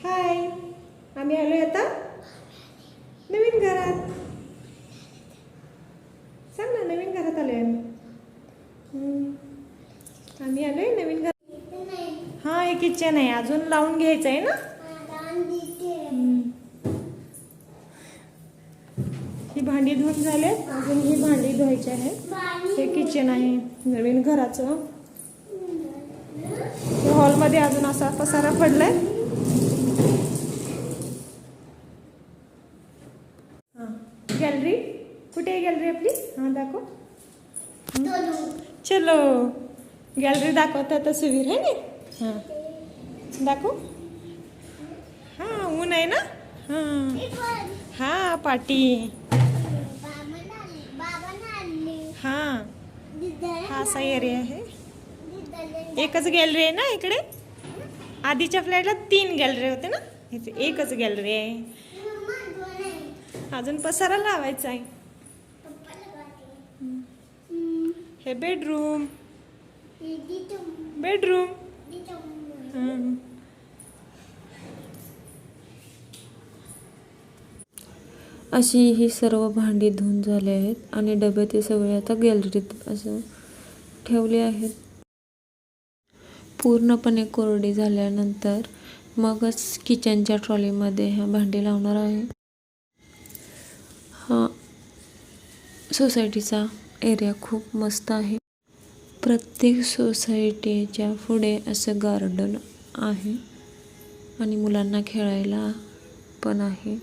हाय, आम्ही आलोय आता नवीन घरात. सांग ना, नवीन घरात आलोय आम्ही आलोय नवीन घरात. हा, हे किचन आहे, अजून लावून घ्यायचं आहे ना. ही भांडी धुवून झालेत, अजून ही भांडी धुवायची आहेत. हे किचन आहे नवीन घराचं. हॉलमध्ये अजून असा पसारा पडलाय. गॅलरी कुठे आहे? गॅलरी आपली. हा, दाखव. चलो, गॅलरी दाखवता तस्वीर है ना. हां, दाखव. हां, ऊन आहे ना. हां हां, पाटी. हां, हा असा एरिया आहे. एकच गॅलरी आहे ना इकडे. आधीच्या फ्लॅटला 3 गॅलरी होते ना, इथे एकच गॅलरी आहे. अजून पसारा लावायचा आहे. हे बेडरूम. बेडरूम. अशी ही सर्व भांडी धुवून झाले आहेत आणि डबे ते सगळे आता गॅलरीत असं ठेवले आहेत. पूर्णपणे कोरडी झाल्यानंतर मगच किचनच्या ट्रॉलीमध्ये ह्या भांडी लावणार आहे. हा सोसायटीचा एरिया खूप मस्त आहे. प्रत्येक सोसायटीच्या पुढे असं गार्डन आहे आणि मुलांना खेळायला पण आहे.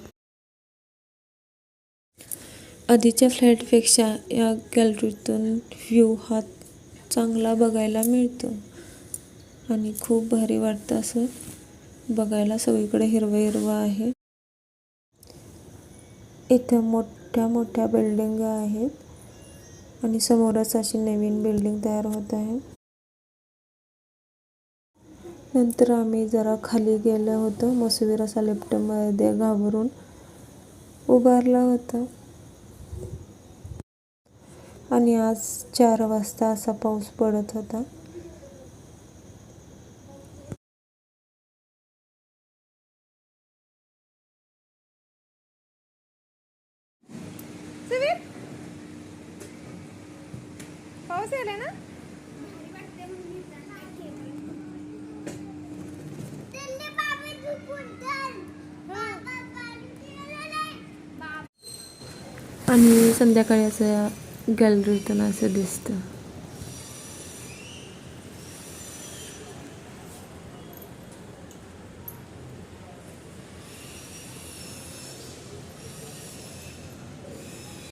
आधीच्या फ्लॅटपेक्षा या गॅलरीतून व्ह्यू हा चांगला बघायला मिळतो आणि खूप भारी वाटतं असं बघायला. सगळीकडे हिरवं हिरवं आहे. इथं मोठ्या मोठ्या बिल्डिंग आहेत आणि समोरच अशी नवीन बिल्डिंग तयार होत आहे. नंतर आम्ही जरा खाली गेलो होतो. मसुवीर असा लिफ्टमध्ये घाबरून उभारला होता आणि आज 4 वाजता असा पाऊस पडत होता. पाऊस आलाय ना. आणि संध्याकाळी असं गॅलरीतून असं दिसतं.